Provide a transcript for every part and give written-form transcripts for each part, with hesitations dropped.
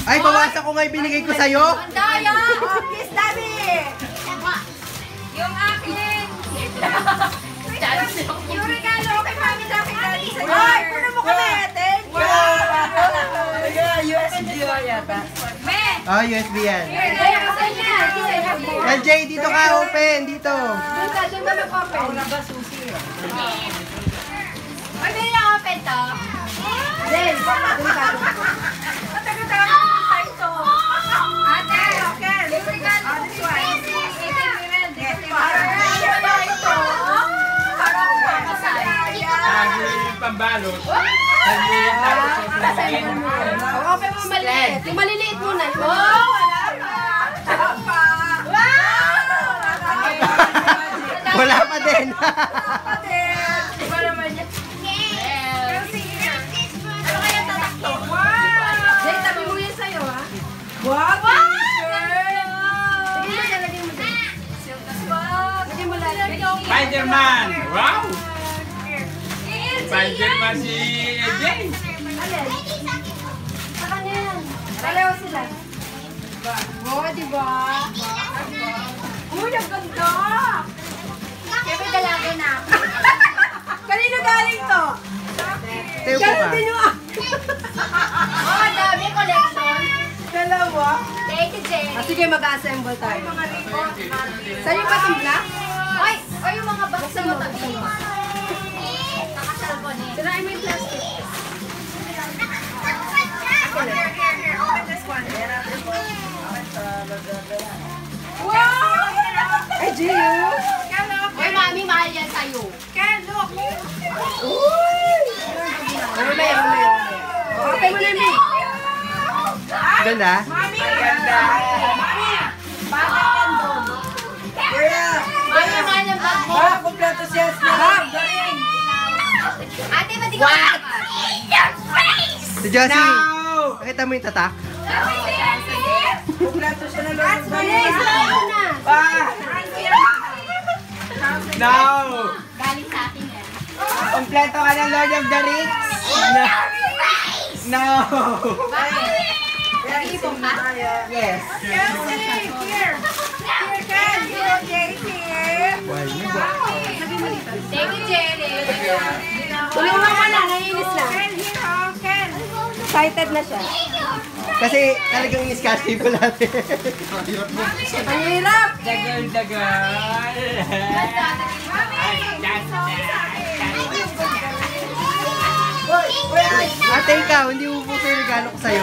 Ay, bawasan ko nga yung binigay ko sa'yo. Ang daya! Kiss Daddy! Yung akin! Yung regalo kay Mami sa akin Daddy sa year. Ay, puno mo kami! Thank you! USB yata. Oh, USB yan. LJ, dito ka, open. Dito. Doon ka mag-open. Ako na ba, susi? Ay, may na-open to. Zen, doon ka. Ate, okay. Yung regalo. This one. Parang pakasal. Yung pambalot. Open mo maliit. Yung maliliit muna. Oh, wala pa. Wala pa din. Iba naman yan. Ano kaya tatakto? Jay, tabi mo yan sa'yo, ha? Wow! Sige mo, lagyan mo dyan. Lagyan mo lang. Spider-Man! Wow! Spider-Man si AJ! Alin? Sa kanya yan. Dalawa sila. Oh, diba? Uy, ang ganda! Siyempre dalaga na ako. Kanino galing to? Tayo ko ka. din yung oh, dami collection. Dalawa? Thank you, Jenny. Sige, mag-assemble tayo. Saan yung batong black? Ay, yung mga box sa matabi. Nakasalbon eh. Sirain mo yung plastic. Here. Open this one. Wow! Ay, Gio! Uy, Mami, mahal yan sa'yo. Ken, look! Uy! Mamaya. Open mo na, Mi. Ganda? Mami! Ganda! Mami! Bakit yan doon? Mami, mahal yung bag mo. Kompleto siya. Bag! Ate, ba't di ka Si Josie. Nakita mo yung tatak? Kompleto siya na lang. No! Galing sa akin yan. Kompleto ka ng Lord of the Rings. No. Bakit? Nag-iipong ka? Yes. Here, Ken. Here. Thank you, Jenny. Tulungan mo na, naiinis na. Ken. Excited na siya. Kasi talagang in-schedule ko natin. Ang hirap. Dagal. Ate, ikaw, hindi mo po yung regalo ko sa'yo?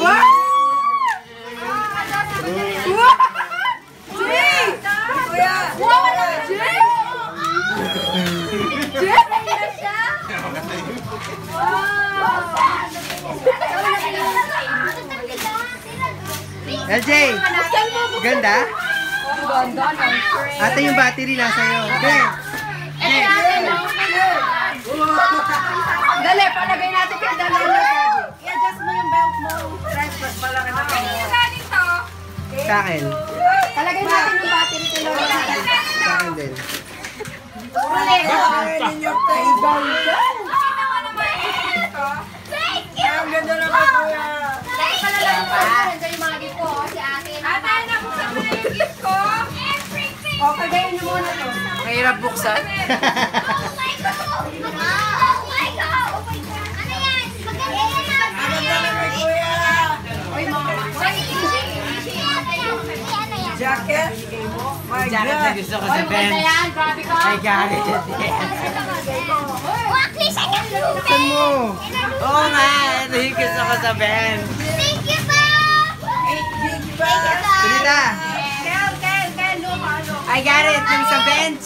Wow! Jay! Wow! Jay! Jay! LJ, ganda? Ate, yung battery nasa iyo. Okay. Dali, palagay natin kay Dali. I-adjust mo yung belt mo. Sa akin. Palagay natin yung battery kay Lola. Sa akin din. Ang ganda naman kuya. Nandiyan yung mga gift ko, si akin. Ate, nabuksan mo na yung gift ko. O, pagayin niyo muna to. Mahirap buksan. Jacket? My Jacket na God. gusto ko sa bench. Ayan, grabe ka. I got it. Saan mo? Oo nga, ito yung gusto ko sa bench. Salita. Ken, look, ano. I got it, yung sa bench.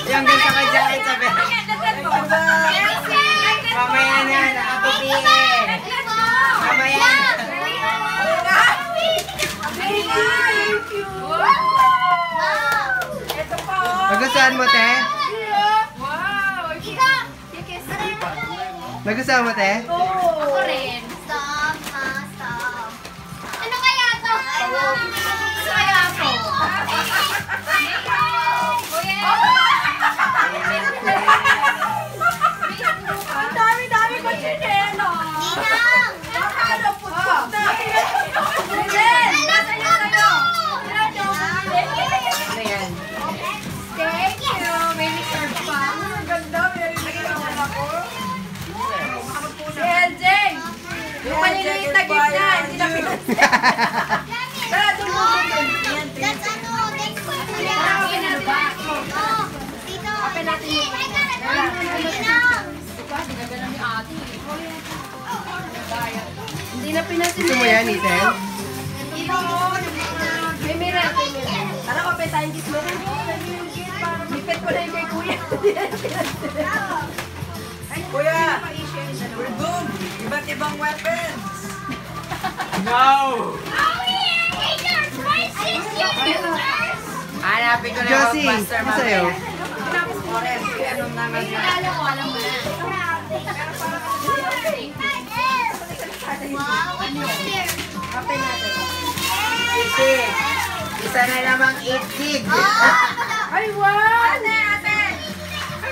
Yung gusto ko jacket sa bench. Mamaya na, nakapupiin. Mamaya na. Thank you. Ito pa, oh. Nagustuhan mo, te? Wow. Nagustuhan mo, te? Ako rin. Stop. Ano kaya to? Gusto kaya ako. Tara, doon. That's ano, that's dito. Open natin yung hindi na pinansin. Gusto mo yan, Ethan? May mirror. Tara, open tayo yung gizmo. Lipit ko na yung kay kuya. Kuya! We're good! Iba't ibang weapons! No! Hanapin ko na yung Josie, Hulkbuster ano sa'yo? Orange, anong naman yan? Alam mo na. Open natin. Easy. Isa na namang 8 gig. Ay, wow! Ate!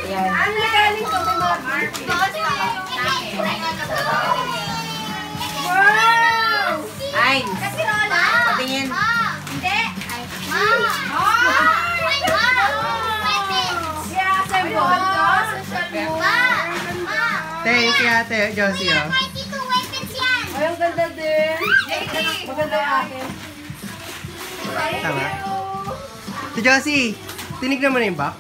Yan. Ano na galing ko kay Marvin? Wow! Ayn. Kasirola! Patingin. Hindi! Yeah, assemble. Thank you, Ate Josie, oh. Ay, ang ganda din. Maganda yung akin. Tama. Si Josie, tinignan mo na yung box?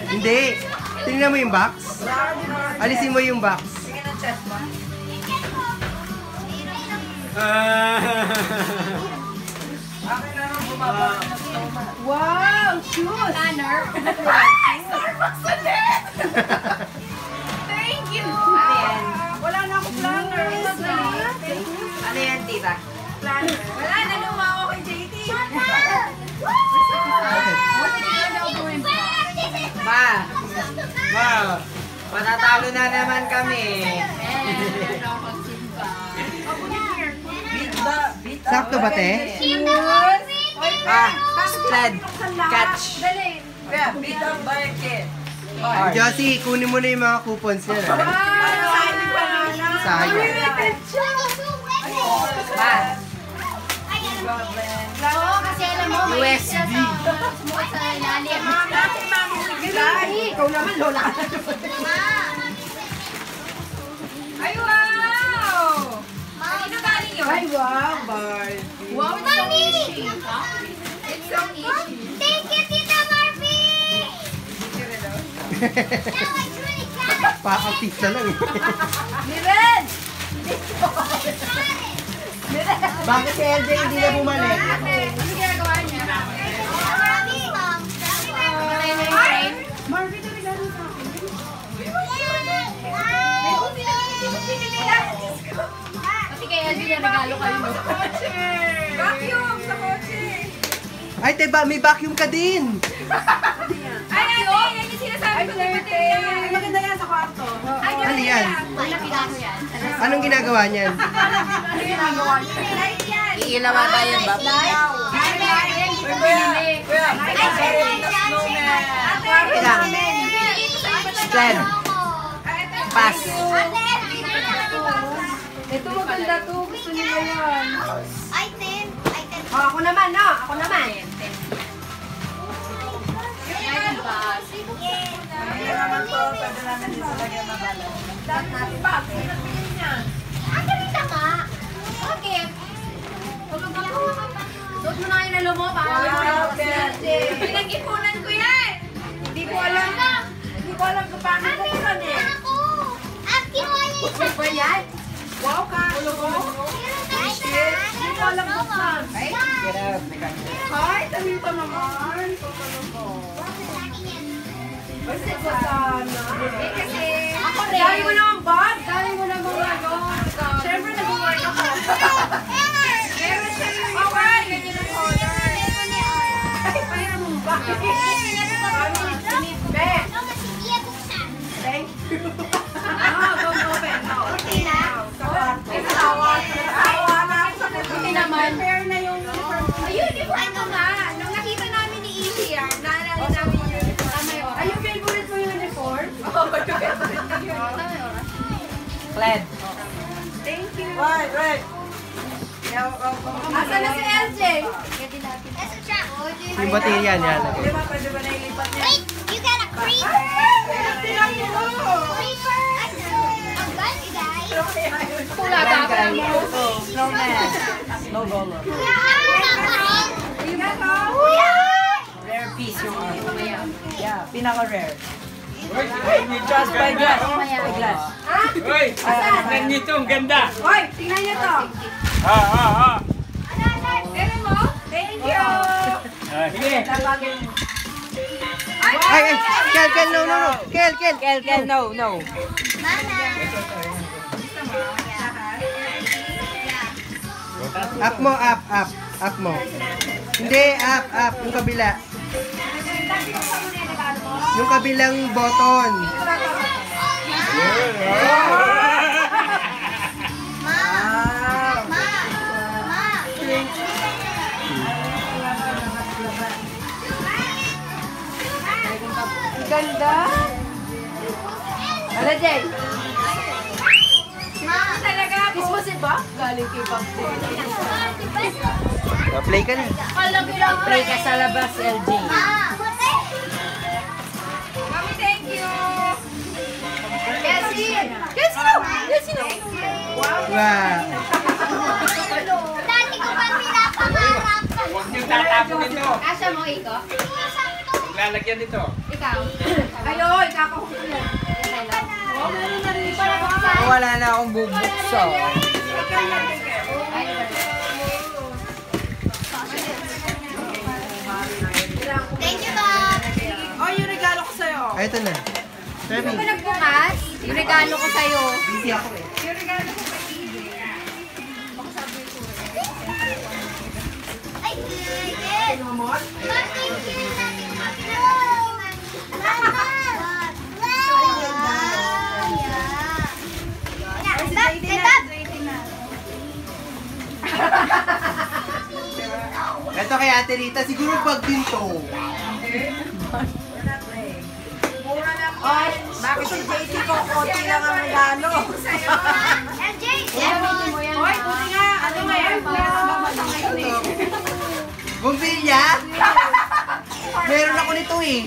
Hindi. Tinignan mo yung box? Alisin mo yung box. Sige ng chest mo. Akin na nung bumaba ng snowman. Wow! Shoes! Planner. Thank you! Ano yan? Wala na akong planner. Ano yan, tita? Planner. Wala na lumawa kay JT. Ma! Ma! Matatalo na naman kami. Sakto ba, te? Ah, sled. Catch. Dali. Kuya, beat up by a kid. Josie, kunin mo na yung mga coupons niya. Wow! Sayang. Ma! Oo, kasi alam mo, may USB. sumuot sa ilalim. Ay, ikaw naman, lola ka na. Ay, wow! Ano galing yun? Ay, wow, Barbie. Wow, it's so easy. It's so easy. Thank you, Tita Barbie! Now I truly got it. Pakapisa lang. Miren! Bakit si LJ hindi na bumalik? Ano ginagawa niya? Marami, Mom. Patay na yung train. Marvin, ito regalo sa akin. Kasi kay LJ na regalo kayo. Vacuum sa kotse! Ay, teba, may vacuum ka din. Ay, ate, yan yung sinasabi ko sa baterya. Maganda yan sa kwarto. Ay, Ano yan? yan. Anong ginagawa niyan? ano ginagawa niya? Iilawa tayo ba? Kuya, sorry na snowman. Ilang? Sled. Pass. Ito maganda to. Gusto nila yan. Ay, 10. Ay, 10. Oh, ako naman, no? Ako naman. Hindi naman to, pwede namin dito lagyan ng balat. Ang ganda ka. Bakit? Suot mo na yung nalo mo. Wow, Pinag-ipunan ko yan. Hindi ko alam. Hindi ko alam kung paano Ate, buksan eh. ako. At kinuha niya yung Ba yan? Wow ka. Ulo ko. Hindi ko alam buksan. Get up. Ay, tamin pa naman. Basta ko sana. Eh kasi, ako rin. Dahil mo naman bag. Dahil mo naman ano. Siyempre nag-work ako. Meron siya yung okay. Ganyan ang color. Ay, mayroon mong bag. Be. Thank you. Don't open. Okay na. Ito tawa. Tawa na ako sa kuto. Okay naman. Prepare na yung uniform. Ayun, ano nga. Nung nakita namin ni Izzy, naalala namin yun. Ay, yung favorite mo yung uniform? Oo, yung favorite mo yun. Sled. Thank you. Right. Asa na si LJ? Yung baterya niya. Di ba pwede ba nailipat niya? Wait, you got a cream? Tilang mo! guys. Snowman. Snowballer. Rare piece yung yeah, pinaka-rare. Just by glass. By glass. Hoy! Tingnan nyo ito, ang ganda! Hoy, tingnan niyo to. Meron mo? Thank you. Sige! Ay, Kel, no. Kel, no. Up mo, up mo. Hindi, up, yung kabila. Yung kabilang button. Ganda. Ano, Jay? Talaga ako. Kismosin ba? Galing kay Pag. Play ka na. Pray ka sa labas, LJ. Mami, thank you. Yes, no. Wow. Dati ko pa pinapangarap. Huwag nyo tatapon ito! Kasha mo, Iko? Lalagyan nito. Ikaw? Ayo, ikakahulog. Wala na akong bubukso. Thank you, Bob. Oh, yung regalo ko sa'yo. Ay, ito na. Hindi Remy. ko nagbukas. Yung regalo ko sa'yo. Busy ako eh. Yung regalo ko kay Ije. Ay, good. Mom, thank you. Ito kay Ate Rita, siguro bag din to. Ay, bakit si JT ko konti lang ang regalo? LJ, Hoy, buti nga. Ano nga yan? Bumbilya? Meron ako nito eh.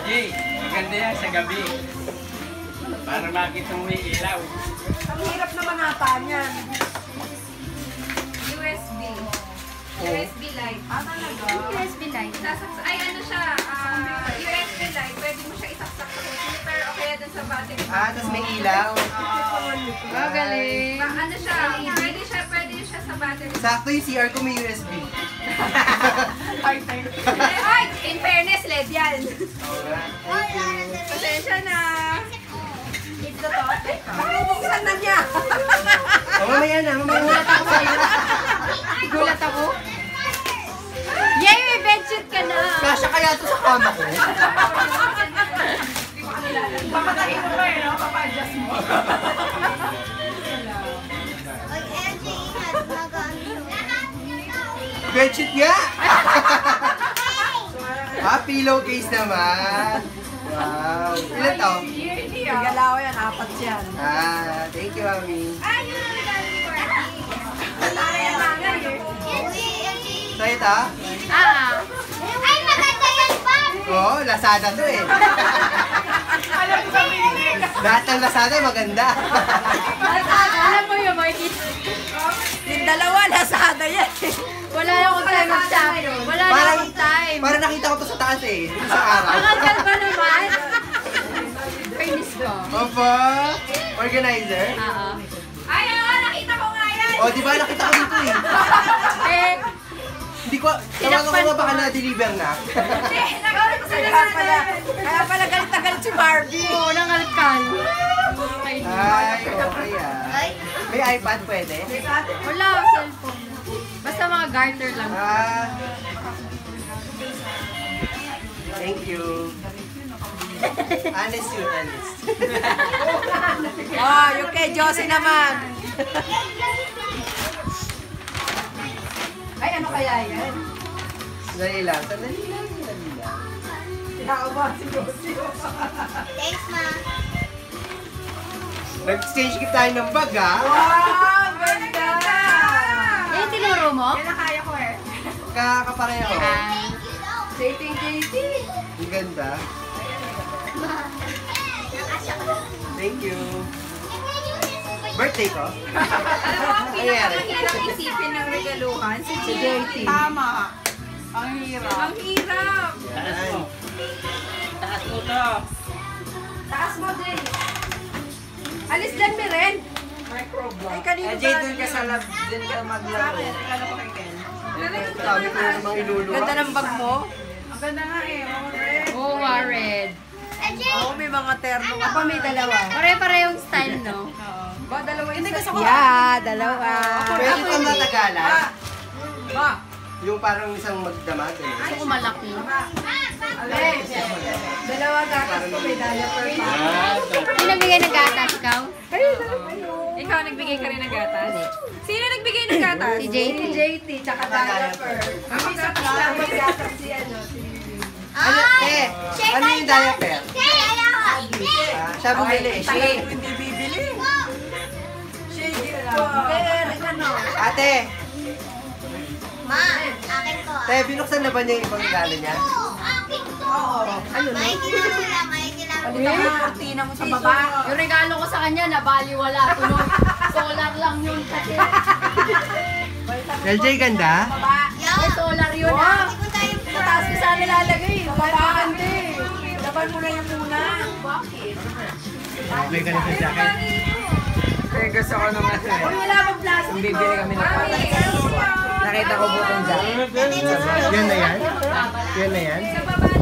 Jay, maganda yan sa gabi. Para makita mo yung ilaw. Ang hirap naman nata niyan. USB. USB light. USB light. Ay, ano siya? USB light. Pwede mo siya isaksak sa computer o kaya dun sa battery. Tapos may ilaw. Galing. Ano siya? Pwede siya sa battery. Sakto yung CR ko may USB. Ay, in fairness, LED yan. Pasensya na. Ito to. Buksan na niya. Mamaya na. Gulat ako. Yay! May bedsheet ka na. Kasya kaya to sa kama ko. Papatayin mo ba eh, no? Papa-adjust mo. Oy, LJ, ingat. Bedsheet nga! Pillowcase naman. Wow. Ilan to? Regalaw yan, 4 yan. Thank you, Mami. Ay, yun ang regalo ni Courtney. So ito? Ay, maganda yan, Bob. Oo, Lazada to eh. Lahat ng Lazada maganda. Alam mo yun, Marky. Yung dalawa, Lazada yan. Wala na akong time mag-shop. Wala na akong time. Parang nakita ko to sa taas eh. Sa araw. Ang agal ba naman? Furnace ko. Opo. Organizer. Ay, nakita ko nga yan. O, di ba nakita ko dito eh. Eh, Hindi ko, tawagan ko ba baka na-deliver na? hindi. Nagawa ko sa Kaya pala galit na galit si Barbie. Oo, nangalkal. Ay, okay ah. May iPad pwede? Wala, cellphone. Basta mga garter lang. Thank you. Honest yun, honest. Oh, yung kay Josie naman. Ay, ano kaya yan? Sandali lang, sandali lang. Kinakabahan si Josie. Thanks, Ma. Nag-exchange gift tayo ng bag ah. Wow, ganda! Yan, tinuro mo? Yan ang kaya ko eh. Kakapareho. Thank you, though. JT. Ang ganda. Thank you. Birthday ko? Nangyari. Hirap isipin ng regaluhan si JT. Tama. Ang hirap. Ang hirap. Taas mo. Taas mo to. Taas mo din. Alis lang mi rin. Ay, kanino LJ, dun ka sa lab, dun ka maglaro. Regalo ko kay Ken. Sabi ko yung mga iluluwa. Ganda ng bag mo. Ang ganda nga eh. Oh, red. Oh, red. Oo, may mga terno nga. Ako may dalawa. Pare-parehong style, no? Ba, dalawa yung gusto ko. Yeah, dalawa. Pwede pa matagalan. Ba, Yung parang isang magdamag. Gusto ko malaki. Alex. Dalawa gatas ko may diaper pa. Sino nagbigay ng gatas, ikaw? ikaw nagbigay ka rin ng gatas? Sino nagbigay ng gatas? Si JT. JT, tsaka diaper. Ang isa pa lang may gatas si ano. Ano, ano yung diaper? Siya bumili. Tayo hindi bibili. Shade ko. Ate, Ma, akin ko. te, binuksan na ba niya yung ibang regalo niya? Akin ko. Maiki lang sila, maiki lang. Ang mga kortina mo sa baba. Yung regalo ko sa kanya, nabaliwala. Tunog. Solar lang yun kasi. LJ, ganda? May solar yun, ah. Hindi ko tayo Mataas ko sana nilalagay. Babaan din. Laban mo na yung muna. Okay ka na sa jacket. Kaya gusto ko nung ano eh. Uy, wala bang plastic Kung bibili kami ng patas. Nakita ko butong jacket. Yan na yan? Yan na yan? Sa baba